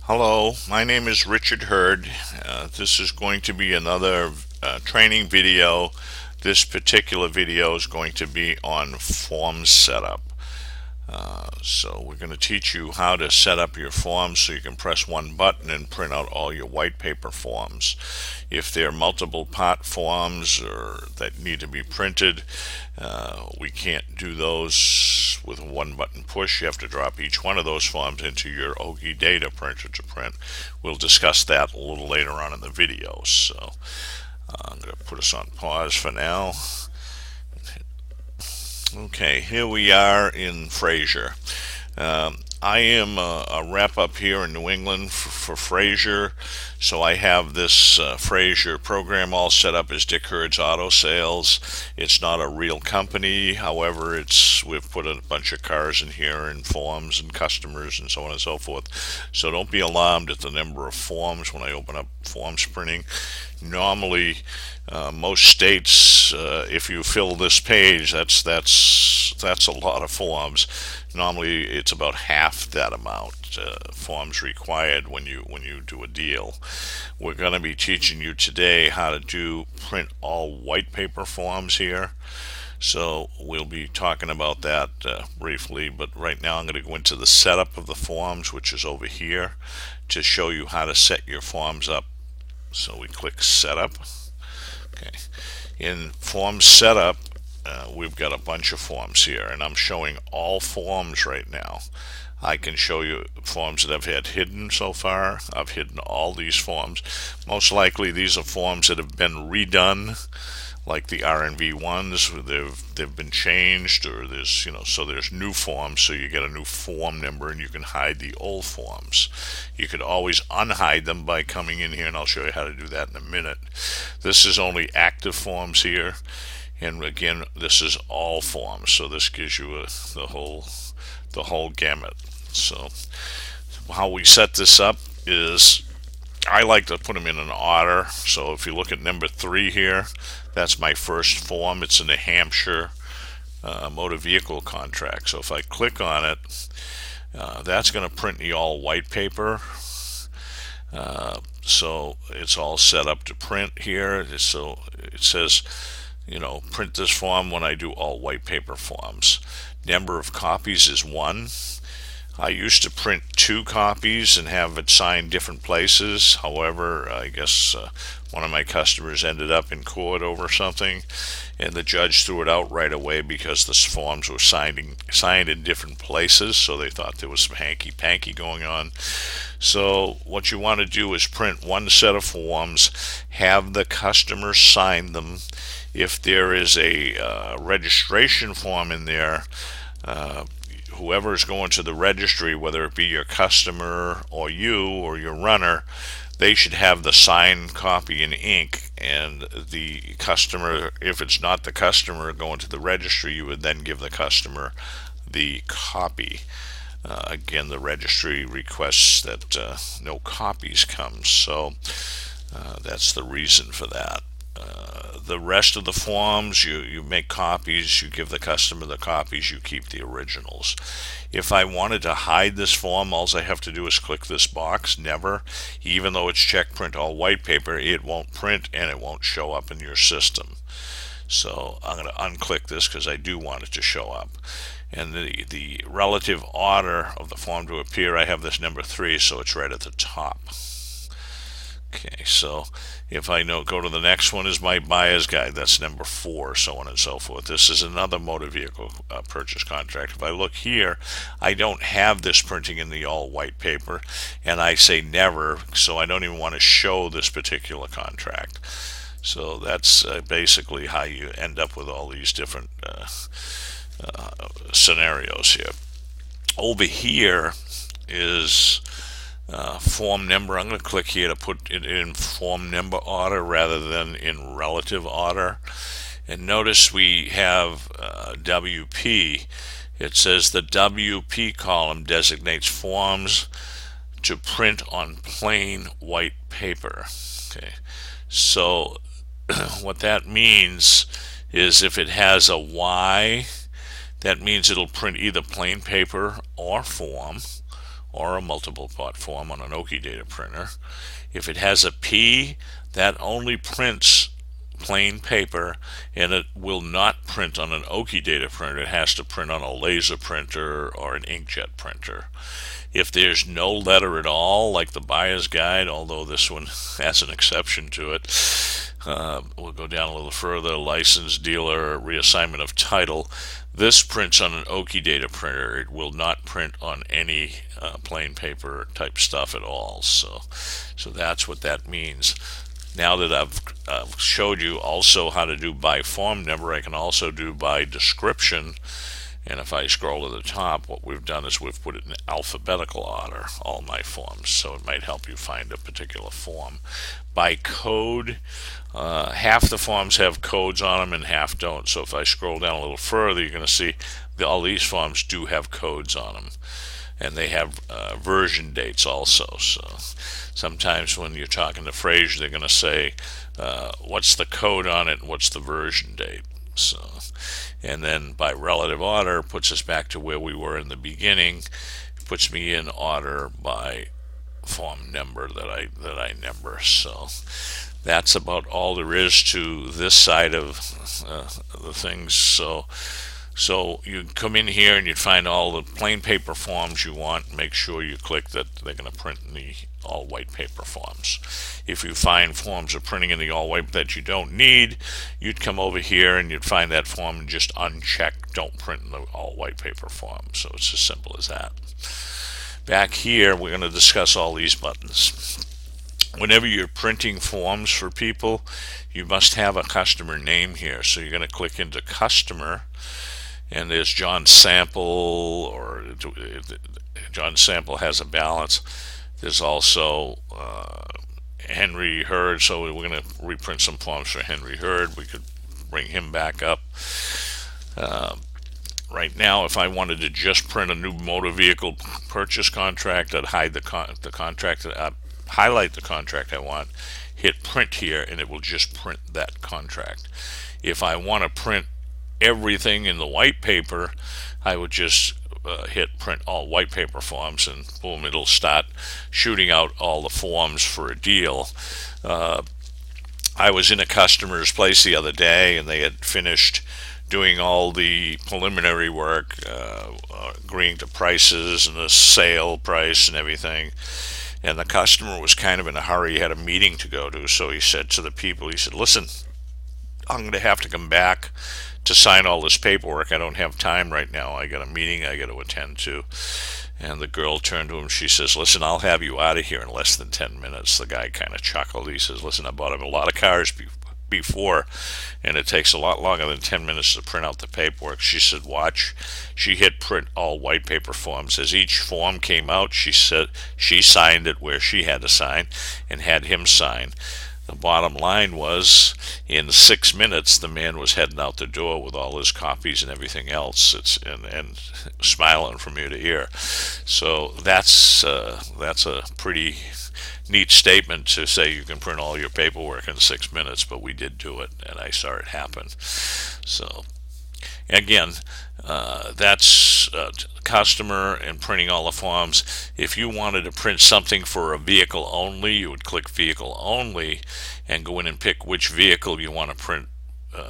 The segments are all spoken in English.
Hello, my name is Richard Hurd. This is going to be another training video. This particular video is going to be on form setup. So we're going to teach you how to set up your forms so you can press one button and print out all your white paper forms. If there are multiple part forms or that need to be printed, we can't do those with a one button push. You have to drop each one of those forms into your OGI data printer to print. We'll discuss that a little later on in the video. So I'm going to put us on pause for now. Okay, here we are in Frazer. I am a rep up here in New England for Frazer, so I have this Frazer program all set up as Dick Hurd's Auto Sales. It's not a real company, however, we've put a bunch of cars in here and forms and customers and so on and so forth. So don't be alarmed at the number of forms when I open up forms printing. Normally, most states, if you fill this page, that's a lot of forms. Normally, it's about half that amount forms required when you do a deal. We're going to be teaching you today how to print all white paper forms here. So we'll be talking about that briefly, but right now I'm going to go into the setup of the forms, which is over here, to show you how to set your forms up. So we click Setup. Okay. In Form Setup, we've got a bunch of forms here, and I'm showing all forms right now. I can show you forms that I've had hidden so far. I've hidden all these forms. Most likely these are forms that have been redone, like the R&V ones. They've been changed, or there's new forms, so you get a new form number and you can hide the old forms. You could always unhide them by coming in here, and I'll show you how to do that in a minute. This is only active forms here, and again, this is all forms, so this gives you the whole gamut. So how we set this up is I like to put them in an order. So if you look at number 3 here, that's my first form. It's a New Hampshire motor vehicle contract. So if I click on it, that's going to print the all white paper. So it's all set up to print here. So it says, print this form when I do all white paper forms. Number of copies is 1. I used to print 2 copies and have it signed different places. However, I guess one of my customers ended up in court over something, and the judge threw it out right away because the forms were signed in different places, so they thought there was some hanky-panky going on. So what you want to do is print one set of forms, have the customer sign them. If there is a registration form in there, whoever is going to the registry, whether it be your customer or you or your runner, they should have the signed copy in ink, and the customer, if it's not the customer going to the registry, you would then give the customer the copy. Again, the registry requests that no copies come, so that's the reason for that. The rest of the forms, you make copies, you give the customer the copies, you keep the originals. If I wanted to hide this form, all I have to do is click this box, never. Even though it's check print all white paper, it won't print and it won't show up in your system. So I'm going to unclick this because I do want it to show up. And the relative order of the form to appear, I have this number 3, so it's right at the top. Okay, so if I go to the next one is my buyer's guide, that's number 4, so on and so forth. This is another motor vehicle purchase contract. If I look here, I don't have this printing in the all white paper, and I say never, so I don't even want to show this particular contract. So that's basically how you end up with all these different scenarios here. Over here is form number. I'm going to click here to put it in form number order rather than in relative order. And notice we have WP. It says the WP column designates forms to print on plain white paper. Okay, so what that means is if it has a Y, that means it'll print either plain paper or form, or a multiple part form on an Oki data printer. If it has a P, that only prints plain paper, and it will not print on an Oki data printer. It has to print on a laser printer or an inkjet printer. If there's no letter at all, like the buyer's guide, although this one has an exception to it, we'll go down a little further. License, dealer, reassignment of title. This prints on an Oki data printer. It will not print on any plain paper type stuff at all. So that's what that means. Now that I've showed you also how to do by form number, I can also do by description. And if I scroll to the top, what we've done is we've put it in alphabetical order, all my forms. So it might help you find a particular form. By code, half the forms have codes on them and half don't. So if I scroll down a little further, you're going to see all these forms do have codes on them. And they have version dates also. So sometimes when you're talking to Frazer, they're going to say, what's the code on it and what's the version date? So, and then by relative order puts us back to where we were in the beginning. Puts me in order by form number that I number. So that's about all there is to this side of the things. So you come in here and you'd find all the plain paper forms you want. Make sure you click that they're going to print in the all white paper forms. If you find forms are printing in the all white that you don't need, you'd come over here and you'd find that form and just uncheck don't print in the all white paper form. So it's as simple as that. Back here we're going to discuss all these buttons. Whenever you're printing forms for people, you must have a customer name here. So you're going to click into customer, and there's John Sample, or John Sample has a balance. There's also Henry Hurd, so we're going to reprint some forms for Henry Hurd. We could bring him back up. Right now, if I wanted to just print a new motor vehicle purchase contract, I'd hide the contract, highlight the contract I want, hit print here, and it will just print that contract. If I want to print everything in the white paper, I would just hit print all white paper forms, and boom, it'll start shooting out all the forms for a deal. I was in a customer's place the other day, and they had finished doing all the preliminary work, agreeing to prices and the sale price and everything. And the customer was kind of in a hurry. He had a meeting to go to, so he said to the people, he said, listen, I'm going to have to come back to sign all this paperwork. I don't have time right now. I got a meeting I got to attend to. And the girl turned to him. She says, listen, I'll have you out of here in less than 10 minutes. The guy kind of chuckled. He says, listen, I bought him a lot of cars before, and it takes a lot longer than 10 minutes to print out the paperwork. She said, watch. She hit print all white paper forms. As each form came out, she said she signed it where she had to sign and had him sign. The bottom line was, in 6 minutes, the man was heading out the door with all his copies and everything else. And smiling from ear to ear. So that's a pretty neat statement to say you can print all your paperwork in 6 minutes, but we did do it, and I saw it happen. So again, that's customer and printing all the forms. If you wanted to print something for a vehicle only, you would click vehicle only and go in and pick which vehicle you want to print.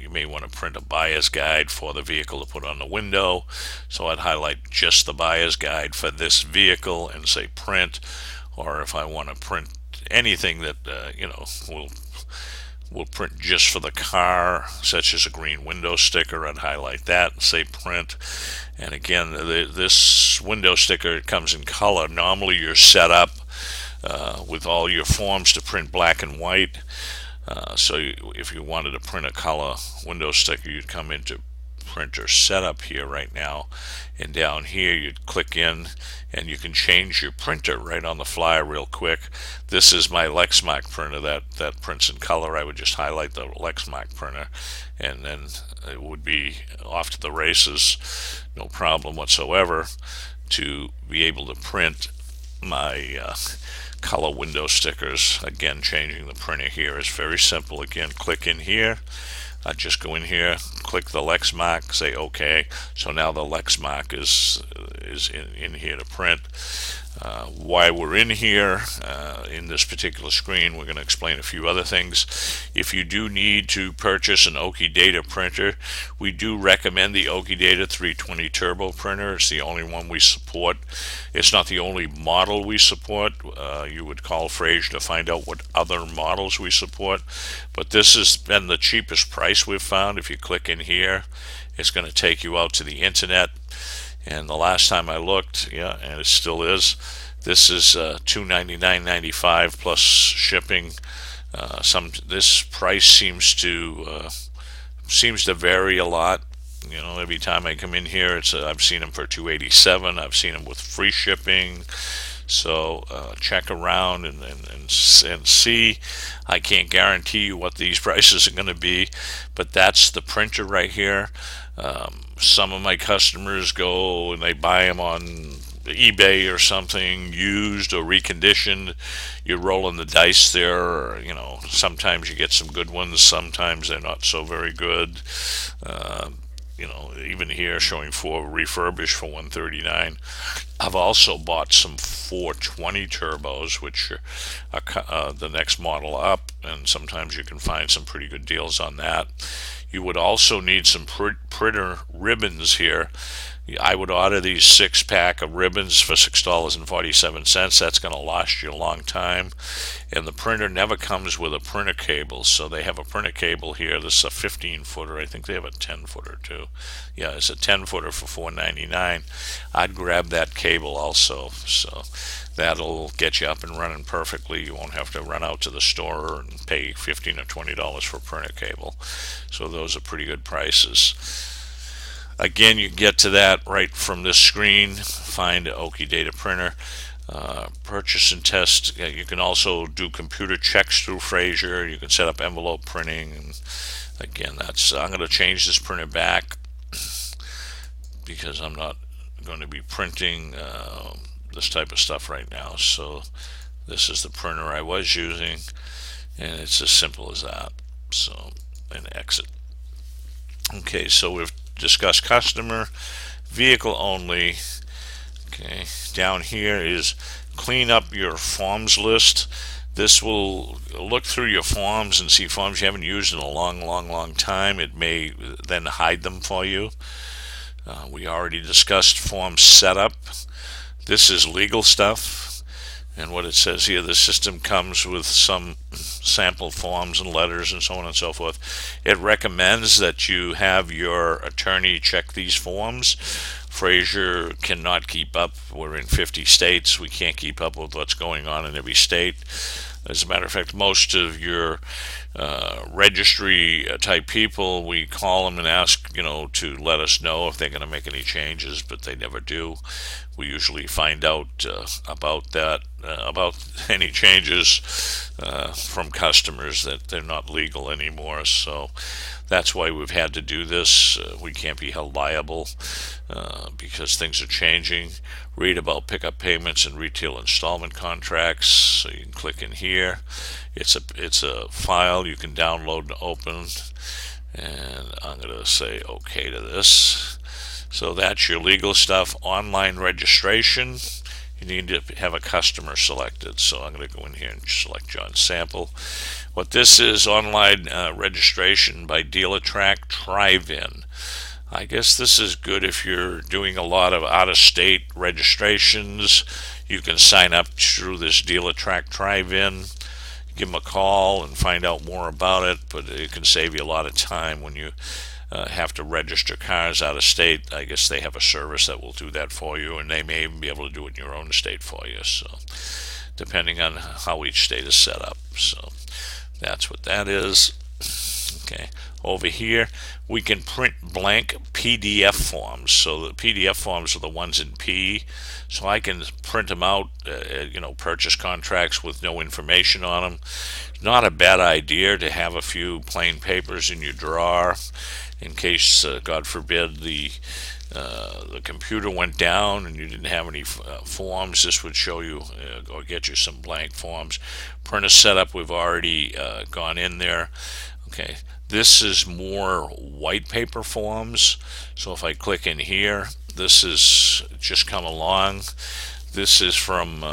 You may want to print a buyer's guide for the vehicle to put on the window. So I'd highlight just the buyer's guide for this vehicle and say print. Or if I want to print anything that will print just for the car, such as a green window sticker, I'd highlight that and say print. And again, this window sticker comes in color. Normally you're set up with all your forms to print black and white. So if you wanted to print a color window sticker, you'd come into printer setup here right now, and down here you'd click in and you can change your printer right on the fly real quick. This is my Lexmark printer that prints in color. I would just highlight the Lexmark printer and then it would be off to the races, no problem whatsoever, to be able to print my color window stickers. Again, changing the printer here is very simple. Again, click in here, I just go in here, click the Lex mark, say OK. So now the Lex mark is in here to print. Why we're in here in this particular screen, we're going to explain a few other things. If you do need to purchase an Oki Data printer, we do recommend the Oki Data 320 Turbo printer. It's the only one we support. It's not the only model we support. You would call Frazer to find out what other models we support, but this has been the cheapest price we've found. If you click in here, it's going to take you out to the internet. And the last time I looked, yeah, and it still is, this is $299.95 plus shipping. This price seems to vary a lot. You know, every time I come in here, I've seen them for $287. I've seen them with free shipping. So check around and see. I can't guarantee you what these prices are going to be, but that's the printer right here. Some of my customers go and they buy them on eBay or something, used or reconditioned. You're rolling the dice there. Or, you know, sometimes you get some good ones, sometimes they're not so very good. You know, even here showing 4 refurbished for $139. I've also bought some 420 turbos, which are the next model up, and sometimes you can find some pretty good deals on that. You would also need some printer ribbons here. I would order these 6-pack of ribbons for $6.47. That's going to last you a long time. And the printer never comes with a printer cable, so they have a printer cable here. This is a 15-footer. I think they have a 10-footer too. Yeah, it's a 10-footer for $4.99. I'd grab that cable also, so that'll get you up and running perfectly. You won't have to run out to the store and pay $15 or $20 for a printer cable. So those are pretty good prices. Again, you can get to that right from this screen. Find an Oki Data printer. Purchase and test. You can also do computer checks through Frazer. You can set up envelope printing. And again, I'm going to change this printer back because I'm not going to be printing this type of stuff right now. So this is the printer I was using, and it's as simple as that. So, and exit. Okay, so we've discussed customer, vehicle only. Okay, down here is clean up your forms list. This will look through your forms and see forms you haven't used in a long time. It may then hide them for you. We already discussed form setup. This is legal stuff. And what it says here, the system comes with some sample forms and letters and so on and so forth. It recommends that you have your attorney check these forms. Frazer cannot keep up. We're in 50 states. We can't keep up with what's going on in every state. As a matter of fact, most of your registry type people, we call them and ask, to let us know if they're going to make any changes, but they never do. We usually find out about that, about any changes from customers that they're not legal anymore. So that's why we've had to do this. We can't be held liable because things are changing. Read about pickup payments and retail installment contracts. So you can click in here. It's a file you can download and open. And I'm going to say OK to this. So that's your legal stuff. Online registration. You need to have a customer selected. So I'm going to go in here and select John Sample. What this is, online registration by DealerTrack Drive-In. I guess this is good if you're doing a lot of out-of-state registrations. You can sign up through this DealerTrack Drive-In. Give them a call and find out more about it, but it can save you a lot of time when you have to register cars out of state. I guess they have a service that will do that for you, and they may even be able to do it in your own state for you, so depending on how each state is set up. So that's what that is. Okay, over here we can print blank PDF forms. So the PDF forms are the ones in P. So I can print them out, purchase contracts with no information on them. Not a bad idea to have a few plain papers in your drawer in case, God forbid, the computer went down and you didn't have any forms. This would show you or get you some blank forms. Printer setup, we've already gone in there. Okay, this is more white paper forms. So if I click in here, this is just come along. This is from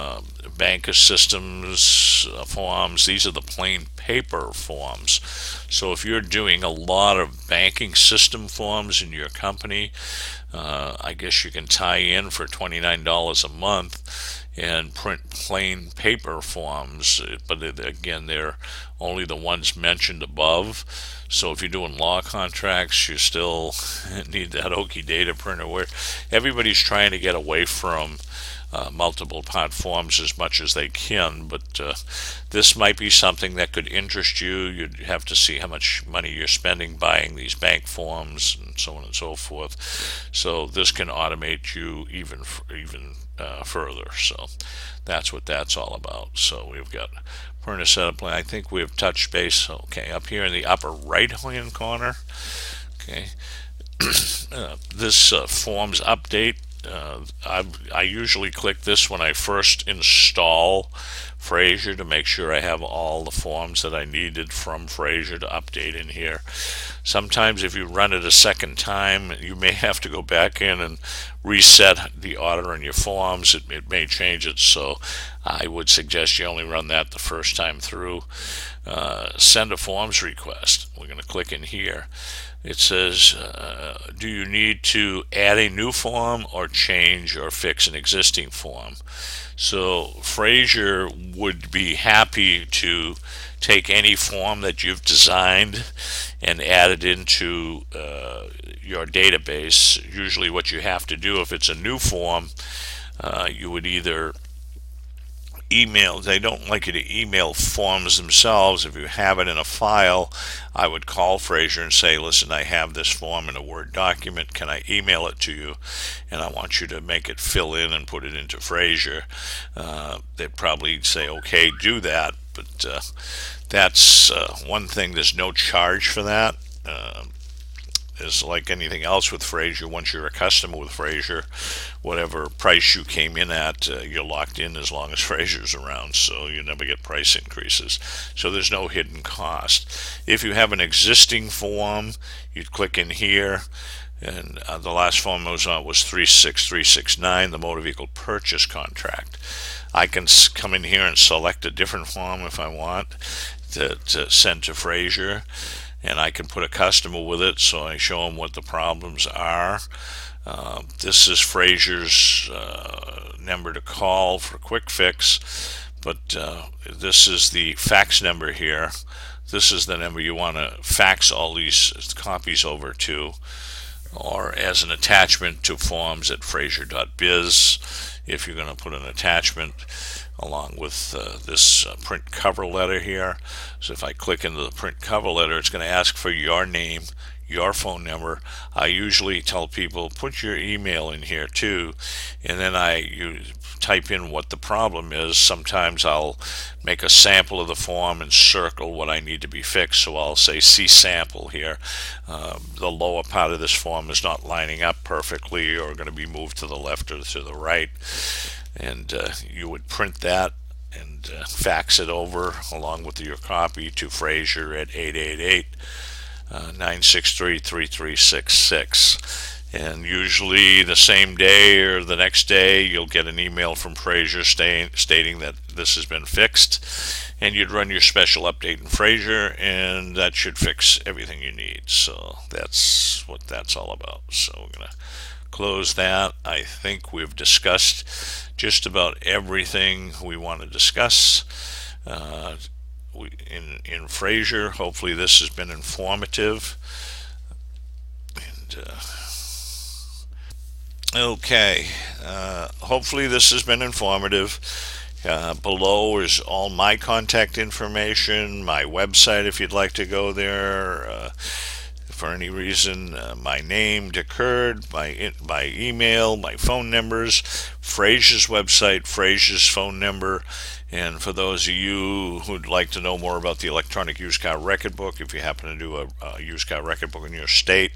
Banker Systems forms. These are the plain paper forms. So if you're doing a lot of banking system forms in your company, I guess you can tie in for $29 a month and print plain paper forms. But again, they're only the ones mentioned above. So if you're doing law contracts, you still need that Oki data printer, where everybody's trying to get away from multiple part forms as much as they can, but this might be something that could interest you. You'd have to see how much money you're spending buying these bank forms and so on and so forth. So this can automate you even further. So that's what that's all about. So we've got printer setup plan. I think we've touched base. Okay, up here in the upper right hand corner. Okay, this forms update. I usually click this when I first install Frazer to make sure I have all the forms that I needed from Frazer to update in here. Sometimes if you run it a second time, you may have to go back in and reset the order in your forms. It may change it, so I would suggest you only run that the first time through. Send a forms request. We're going to click in here. It says, do you need to add a new form or change or fix an existing form? So Frazer would be happy to take any form that you've designed and add it into your database. Usually what you have to do, if it's a new form, you would either email. They don't like you to email forms themselves. If you have it in a file, I would call Frazer and say, listen, I have this form in a Word document. Can I email it to you? And I want you to make it fill in and put it into Frazer. They'd probably say, okay, do that. But that's one thing. There's no charge for that. Is like anything else with Frazer. Once you're a customer with Frazer, whatever price you came in at, you're locked in as long as Frazer's around, so you never get price increases. So there's no hidden cost. If you have an existing form, you'd click in here, and the last form was 36369, the motor vehicle purchase contract. I can come in here and select a different form if I want to send to Frazer, and I can put a customer with it, so I show them what the problems are. This is Frazer's number to call for a quick fix, but this is the fax number here. This is the number you want to fax all these copies over to, or as an attachment to forms at frazer.biz if you're going to put an attachment along with this print cover letter here. So if I click into the print cover letter, it's going to ask for your name, your phone number. I usually tell people put your email in here too, and then you type in what the problem is. Sometimes I'll make a sample of the form and circle what I need to be fixed, so I'll say see sample here. The lower part of this form is not lining up perfectly or going to be moved to the left or to the right, and you would print that and fax it over along with your copy to Frazer at 888-963-3366. And usually the same day or the next day you'll get an email from Frazer stating that this has been fixed, and you'd run your special update in Frazer, and that should fix everything you need. So that's what that's all about. So we're going to close that. I think we've discussed just about everything we want to discuss in Frazer. Hopefully this has been informative. And okay, hopefully this has been informative. Below is all my contact information, my website if you'd like to go there. For any reason my name occurred, my email, my phone numbers, Frazer's website, Frazer's phone number. And for those of you who'd like to know more about the electronic used car record book, if you happen to do a used car record book in your state,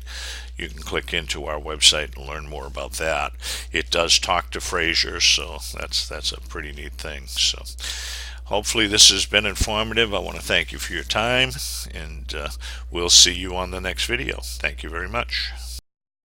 you can click into our website and learn more about that. It does talk to Frazer, so that's a pretty neat thing. So hopefully this has been informative. I want to thank you for your time, and we'll see you on the next video. Thank you very much.